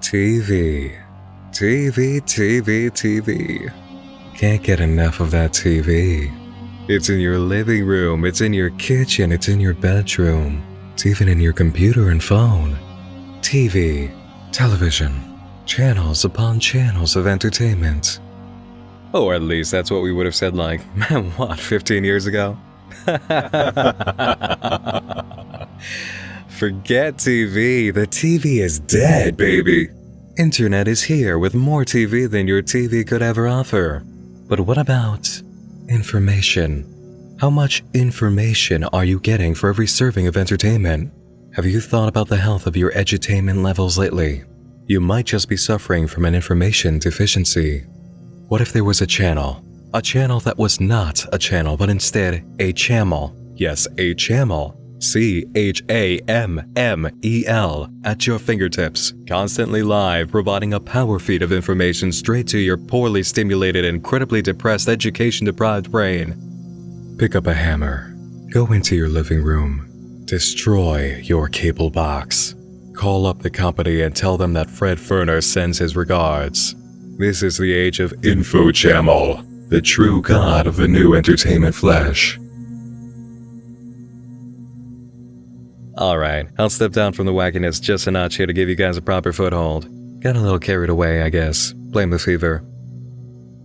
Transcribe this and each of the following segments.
TV. TV. Can't get enough of that TV. It's in your living room, it's in your kitchen, it's in your bedroom. It's even in your computer and phone. TV, television, channels upon channels of entertainment. Or at least that's what we would have said 15 years ago? Forget TV, the TV is dead, baby. Internet is here with more TV than your TV could ever offer. But what about information? How much information are you getting for every serving of entertainment? Have you thought about the health of your edutainment levels lately? You might just be suffering from an information deficiency. What if there was a channel that was not a channel, but instead a chamel? Yes, a chamel. CHAMMEL at your fingertips, constantly live, providing a power feed of information straight to your poorly stimulated, incredibly depressed, education-deprived brain. Pick up a hammer, go into your living room, destroy your cable box, call up the company and tell them that Fred Ferner sends his regards. This is the age of Infochammel, the true god of the new entertainment flesh. Alright, I'll step down from the wackiness just a notch here to give you guys a proper foothold. Got a little carried away, I guess. Blame the fever.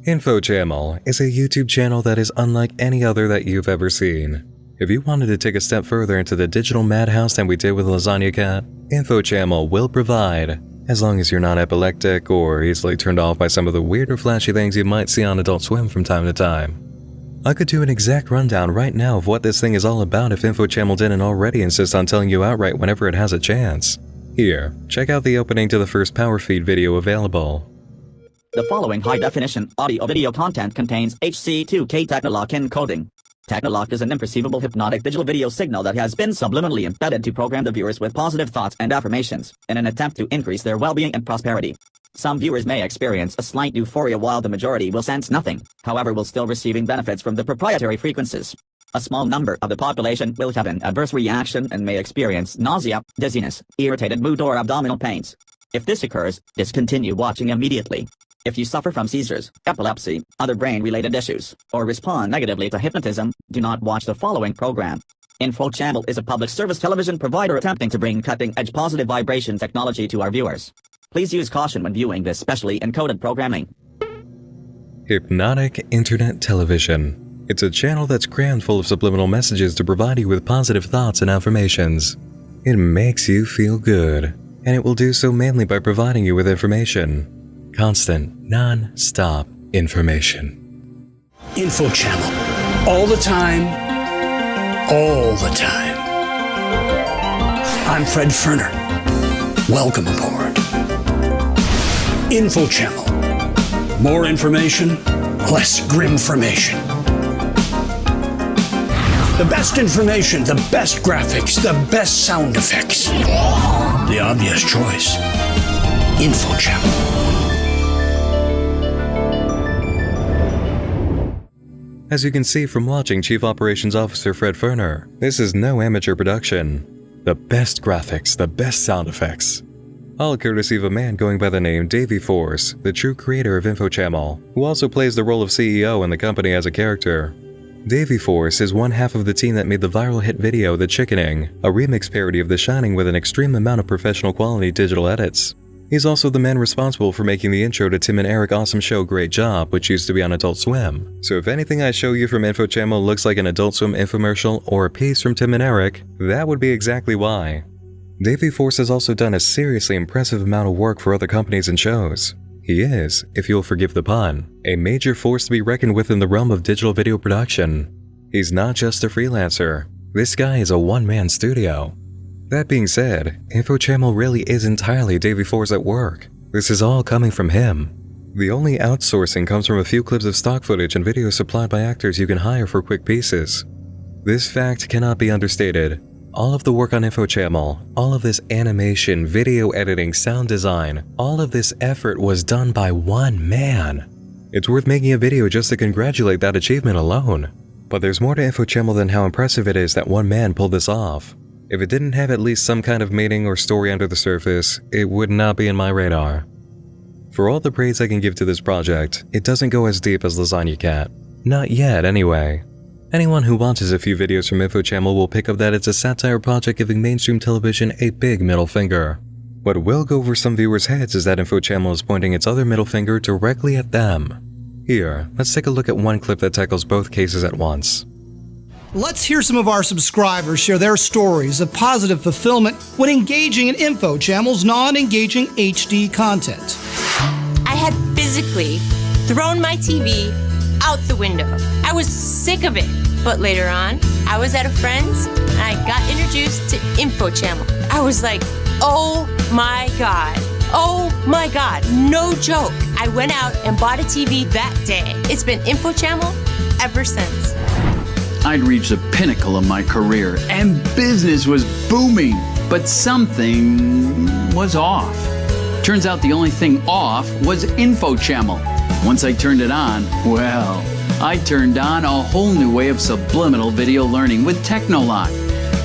Infochammel is a YouTube channel that is unlike any other that you've ever seen. If you wanted to take a step further into the digital madhouse than we did with Lasagna Cat, Infochammel will provide, as long as you're not epileptic or easily turned off by some of the weird or flashy things you might see on Adult Swim from time to time. I could do an exact rundown right now of what this thing is all about if Infochammel didn't already insist on telling you outright whenever it has a chance. Here, check out the opening to the first power feed video available. The following high-definition audio-video content contains HC2K Techno-Lok encoding. Techno-Lok is an imperceivable hypnotic digital video signal that has been subliminally embedded to program the viewers with positive thoughts and affirmations in an attempt to increase their well-being and prosperity. Some viewers may experience a slight euphoria while the majority will sense nothing, however will still receiving benefits from the proprietary frequencies. A small number of the population will have an adverse reaction and may experience nausea, dizziness, irritated mood or abdominal pains. If this occurs, discontinue watching immediately. If you suffer from seizures, epilepsy, other brain-related issues, or respond negatively to hypnotism, do not watch the following program. Infochammel is a public service television provider attempting to bring cutting-edge positive vibration technology to our viewers. Please use caution when viewing this specially encoded programming. Hypnotic Internet Television. It's a channel that's crammed full of subliminal messages to provide you with positive thoughts and affirmations. It makes you feel good, and it will do so mainly by providing you with information. Constant, non-stop information. Infochammel. All the time. All the time. I'm Fred Ferner. Welcome aboard. Infochammel. More information, less grimformation. The best information, the best graphics, the best sound effects. The obvious choice. Infochammel. As you can see from watching Chief Operations Officer Fred Ferner, this is no amateur production. The best graphics, the best sound effects. All courtesy of a man going by the name Davey Force, the true creator of Infochammel, who also plays the role of CEO in the company as a character. Davey Force is one half of the team that made the viral hit video The Chickening, a remix parody of The Shining with an extreme amount of professional quality digital edits. He's also the man responsible for making the intro to Tim and Eric Awesome Show Great Job, which used to be on Adult Swim. So if anything I show you from Infochammel looks like an Adult Swim infomercial or a piece from Tim and Eric, that would be exactly why. Davey Force has also done a seriously impressive amount of work for other companies and shows. He is, if you'll forgive the pun, a major force to be reckoned with in the realm of digital video production. He's not just a freelancer. This guy is a one-man studio. That being said, Infochammel really is entirely Davey Force at work. This is all coming from him. The only outsourcing comes from a few clips of stock footage and videos supplied by actors you can hire for quick pieces. This fact cannot be understated. All of the work on Infochammel, all of this animation, video editing, sound design, all of this effort was done by one man. It's worth making a video just to congratulate that achievement alone. But there's more to Infochammel than how impressive it is that one man pulled this off. If it didn't have at least some kind of meaning or story under the surface, it would not be in my radar. For all the praise I can give to this project, it doesn't go as deep as Lasagna Cat. Not yet, anyway. Anyone who watches a few videos from Infochammel will pick up that it's a satire project giving mainstream television a big middle finger. What will go over some viewers' heads is that Infochammel is pointing its other middle finger directly at them. Here, let's take a look at one clip that tackles both cases at once. Let's hear some of our subscribers share their stories of positive fulfillment when engaging in Infochammel's non-engaging HD content. I had physically thrown my TV out the window. I was sick of it. But later on, I was at a friend's and I got introduced to Infochammel. I was like, oh my God. Oh my God. No joke. I went out and bought a TV that day. It's been Infochammel ever since. I'd reached the pinnacle of my career and business was booming, but something was off. Turns out the only thing off was Infochammel. Once I turned it on, well, I turned on a whole new way of subliminal video learning with Techno-Lok.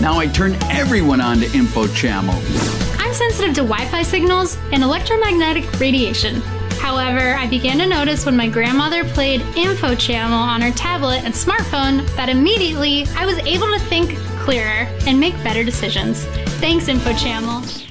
Now I turn everyone on to Infochammel. I'm sensitive to Wi-Fi signals and electromagnetic radiation. However, I began to notice when my grandmother played Infochammel on her tablet and smartphone that immediately I was able to think clearer and make better decisions. Thanks, Infochammel.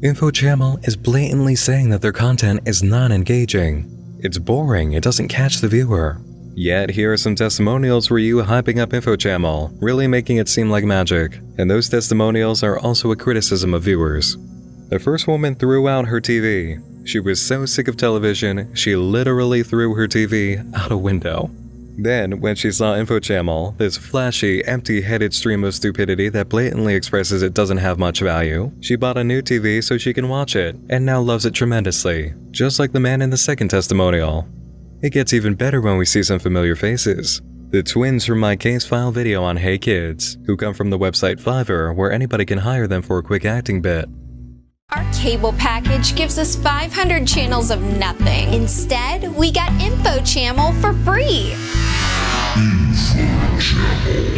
Infochammel is blatantly saying that their content is non-engaging. It's boring, it doesn't catch the viewer. Yet here are some testimonials for you hyping up Infochammel, really making it seem like magic. And those testimonials are also a criticism of viewers. The first woman threw out her TV. She was so sick of television, she literally threw her TV out a window. Then, when she saw Infochammel, this flashy, empty-headed stream of stupidity that blatantly expresses it doesn't have much value, she bought a new TV so she can watch it, and now loves it tremendously, just like the man in the second testimonial. It gets even better when we see some familiar faces. The twins from my case file video on Hey Kids, who come from the website Fiverr, where anybody can hire them for a quick acting bit. Our cable package gives us 500 channels of nothing. Instead, we got Infochammel for free.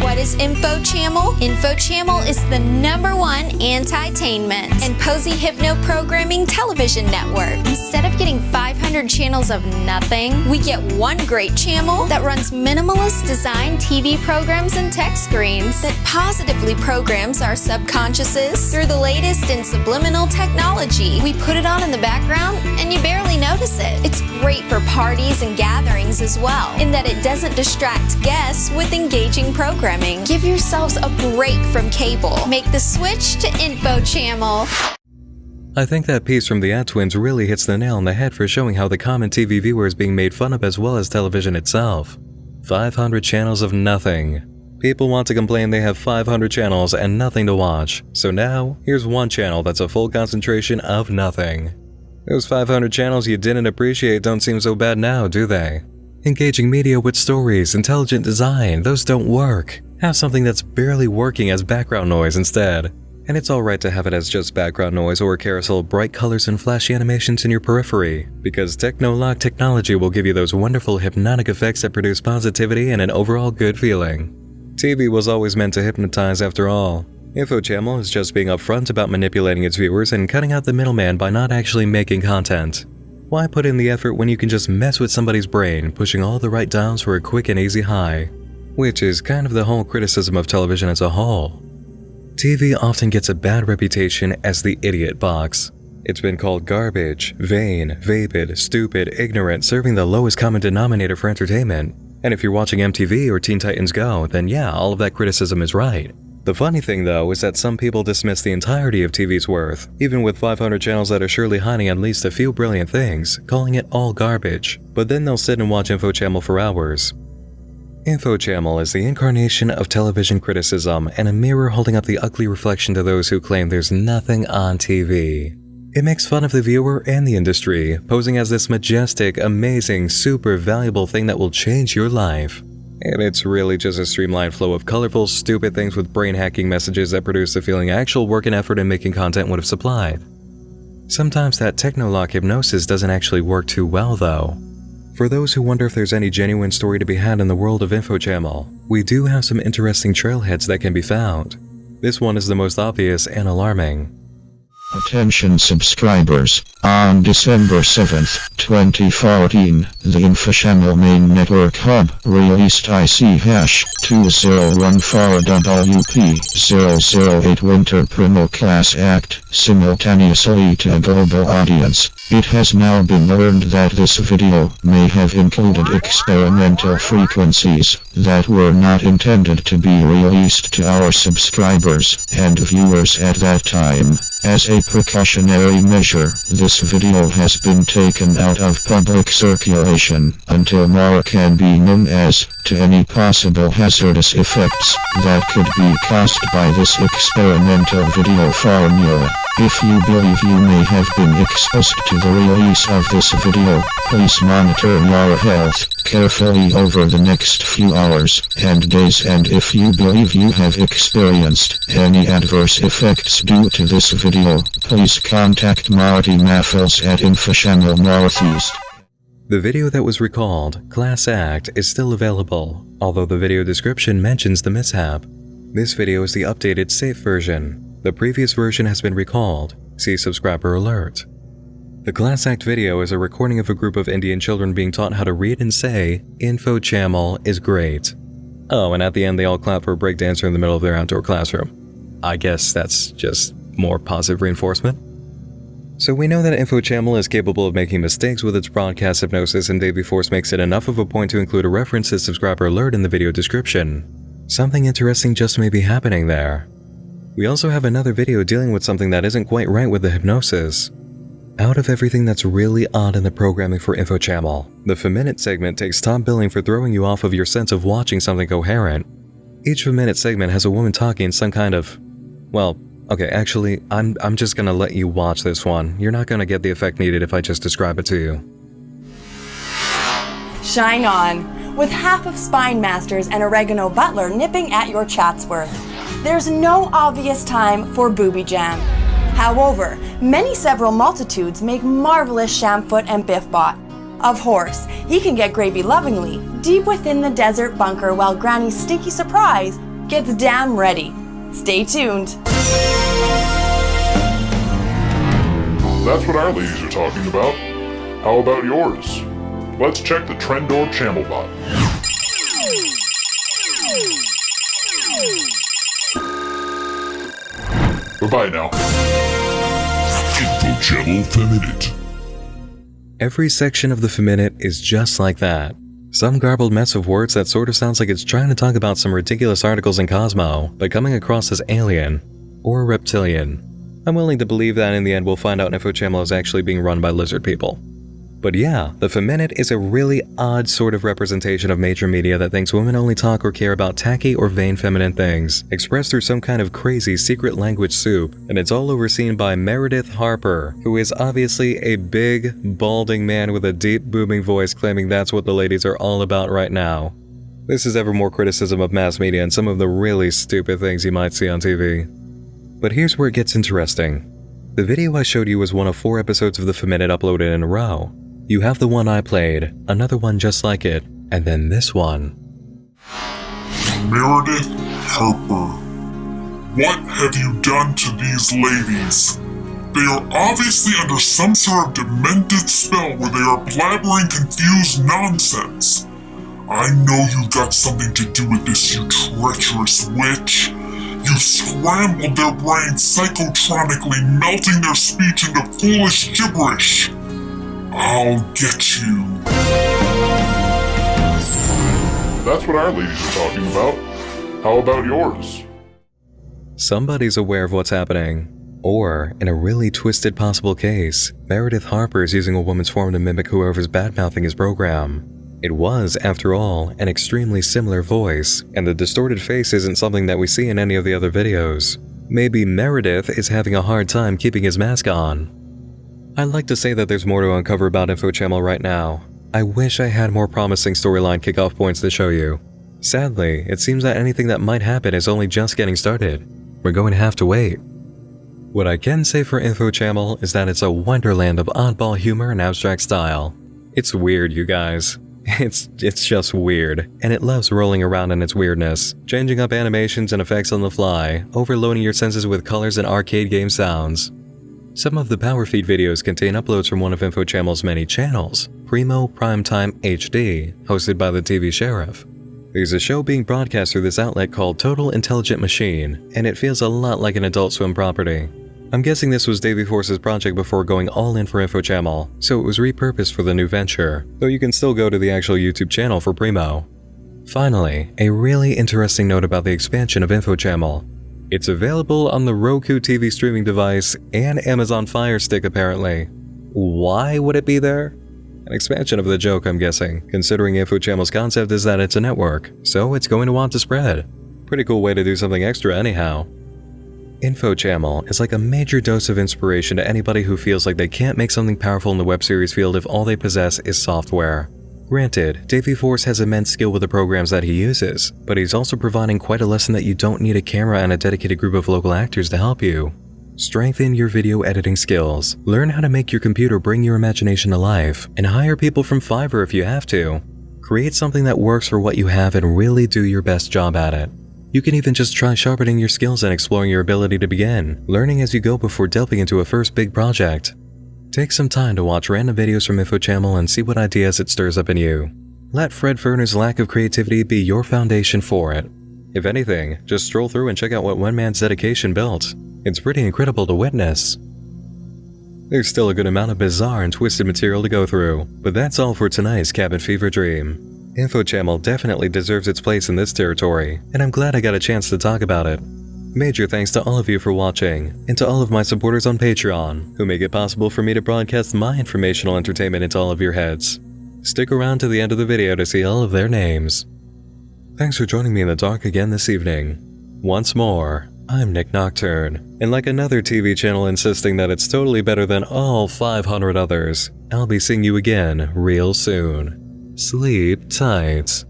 What is Infochammel? Infochammel is the #1 anti-tainment and posy hypno programming television network. Instead of getting 500 channels of nothing, we get one great channel that runs minimalist design TV programs and text screens that positively programs our subconsciouses through the latest in subliminal technology. We put it on in the background and you barely notice it. It's great for parties and gatherings as well, in that it doesn't distract guests with engaging programming. Give yourselves a break from cable. Make the switch to Infochammel. I think that piece from the Ad Twins really hits the nail on the head for showing how the common TV viewer is being made fun of as well as television itself. 500 channels of nothing. People want to complain they have 500 channels and nothing to watch, so now here's one channel that's a full concentration of nothing. Those 500 channels you didn't appreciate don't seem so bad now, do they? Engaging media with stories, intelligent design, those don't work. Have something that's barely working as background noise instead. And it's alright to have it as just background noise or a carousel of bright colors and flashy animations in your periphery, because Techno-Lok technology will give you those wonderful hypnotic effects that produce positivity and an overall good feeling. TV was always meant to hypnotize after all. Infochammel is just being upfront about manipulating its viewers and cutting out the middleman by not actually making content. Why put in the effort when you can just mess with somebody's brain, pushing all the right dials for a quick and easy high? Which is kind of the whole criticism of television as a whole. TV often gets a bad reputation as the idiot box. It's been called garbage, vain, vapid, stupid, ignorant, serving the lowest common denominator for entertainment. And if you're watching MTV or Teen Titans Go, then yeah, all of that criticism is right. The funny thing though is that some people dismiss the entirety of TV's worth, even with 500 channels that are surely hiding at least a few brilliant things, calling it all garbage, but then they'll sit and watch Infochammel for hours. Infochammel is the incarnation of television criticism and a mirror holding up the ugly reflection to those who claim there's nothing on TV. It makes fun of the viewer and the industry, posing as this majestic, amazing, super valuable thing that will change your life. And it's really just a streamlined flow of colorful, stupid things with brain-hacking messages that produce the feeling actual work and effort in making content would have supplied. Sometimes that Techno-Lok hypnosis doesn't actually work too well though. For those who wonder if there's any genuine story to be had in the world of Infochammel, we do have some interesting trailheads that can be found. This one is the most obvious and alarming. Attention subscribers, on December 7th, 2014, the Infochammel main network hub released IC hash 2014WP008 Winter Primo Class Act simultaneously to a global audience. It has now been learned that this video may have included experimental frequencies that were not intended to be released to our subscribers and viewers at that time. As a precautionary measure, this video has been taken out of public circulation until more can be known as to any possible hazardous effects that could be caused by this experimental video formula. If you believe you may have been exposed to the release of this video, please monitor your health carefully over the next few hours and days, and if you believe you have experienced any adverse effects due to this video, please contact Marty Maffels at Infochammel Northeast. The video that was recalled, Class Act, is still available, although the video description mentions the mishap. This video is the updated safe version. The previous version has been recalled. See subscriber alert. The Class Act video is a recording of a group of Indian children being taught how to read and say, "Infochammel is great." Oh, and at the end they all clap for a breakdancer in the middle of their outdoor classroom. I guess that's just more positive reinforcement. So we know that Infochammel is capable of making mistakes with its broadcast hypnosis, and Davey Force makes it enough of a point to include a reference to subscriber alert in the video description. Something interesting just may be happening there. We also have another video dealing with something that isn't quite right with the hypnosis. Out of everything that's really odd in the programming for Infochammel, the Faminuted segment takes top billing for throwing you off of your sense of watching something coherent. Each Faminuted segment has a woman talking in some kind of... well, okay, actually, I'm just gonna let you watch this one. You're not gonna get the effect needed if I just describe it to you. Shine on, with half of Spine Masters and Oregano Butler nipping at your Chatsworth. There's no obvious time for booby jam. However, many several multitudes make marvelous Shamfoot and Biffbot. Of horse, he can get gravy lovingly, deep within the desert bunker while Granny's stinky surprise gets damn ready. Stay tuned. That's what our ladies are talking about. How about yours? Let's check the Trendor Chammelbot. Bye-bye now. Infochammel Faminuted. Every section of the Faminuted is just like that. Some garbled mess of words that sort of sounds like it's trying to talk about some ridiculous articles in Cosmo, but coming across as alien or reptilian. I'm willing to believe that in the end we'll find out Infochammel is actually being run by lizard people. But yeah, the Faminuted is a really odd sort of representation of major media that thinks women only talk or care about tacky or vain feminine things, expressed through some kind of crazy secret language soup, and it's all overseen by Meredith Harper, who is obviously a big, balding man with a deep, booming voice claiming that's what the ladies are all about right now. This is ever more criticism of mass media and some of the really stupid things you might see on TV. But here's where it gets interesting. The video I showed you was one of 4 episodes of the Faminuted uploaded in a row. You have the one I played, another one just like it, and then this one. Meredith Harper, what have you done to these ladies? They are obviously under some sort of demented spell where they are blabbering confused nonsense. I know you've got something to do with this, you treacherous witch. You scrambled their brains psychotronically, melting their speech into foolish gibberish. I'll get you. That's what our ladies are talking about. How about yours? Somebody's aware of what's happening. Or, in a really twisted possible case, Meredith Harper is using a woman's form to mimic whoever's badmouthing his program. It was, after all, an extremely similar voice, and the distorted face isn't something that we see in any of the other videos. Maybe Meredith is having a hard time keeping his mask on. I'd like to say that there's more to uncover about Infochammel right now. I wish I had more promising storyline kickoff points to show you. Sadly, it seems that anything that might happen is only just getting started. We're going to have to wait. What I can say for Infochammel is that it's a wonderland of oddball humor and abstract style. It's weird, you guys. It's just weird, and it loves rolling around in its weirdness, changing up animations and effects on the fly, overloading your senses with colors and arcade game sounds. Some of the Power Feed videos contain uploads from one of Infochammel's many channels, Primo Primetime HD, hosted by the TV Sheriff. There's a show being broadcast through this outlet called Total Intelligent Machine, and it feels a lot like an Adult Swim property. I'm guessing this was Davey Force's project before going all in for Infochammel, so it was repurposed for the new venture, though you can still go to the actual YouTube channel for Primo. Finally, a really interesting note about the expansion of Infochammel. It's available on the Roku TV streaming device and Amazon Fire Stick apparently. Why would it be there? An expansion of the joke, I'm guessing, considering Infochammel's concept is that it's a network, so it's going to want to spread. Pretty cool way to do something extra anyhow. Infochammel is like a major dose of inspiration to anybody who feels like they can't make something powerful in the web series field if all they possess is software. Granted, Davey Force has immense skill with the programs that he uses, but he's also providing quite a lesson that you don't need a camera and a dedicated group of local actors to help you. Strengthen your video editing skills, learn how to make your computer bring your imagination to life, and hire people from Fiverr if you have to. Create something that works for what you have and really do your best job at it. You can even just try sharpening your skills and exploring your ability to begin, learning as you go before delving into a first big project. Take some time to watch random videos from Infochammel and see what ideas it stirs up in you. Let Fred Ferner's lack of creativity be your foundation for it. If anything, just stroll through and check out what one man's dedication built. It's pretty incredible to witness. There's still a good amount of bizarre and twisted material to go through, but that's all for tonight's Cabin Fever Dream. Infochammel definitely deserves its place in this territory, and I'm glad I got a chance to talk about it. Major thanks to all of you for watching, and to all of my supporters on Patreon, who make it possible for me to broadcast my informational entertainment into all of your heads. Stick around to the end of the video to see all of their names. Thanks for joining me in the dark again this evening. Once more, I'm Nick Nocturne, and like another TV channel insisting that it's totally better than all 500 others, I'll be seeing you again real soon. Sleep tight.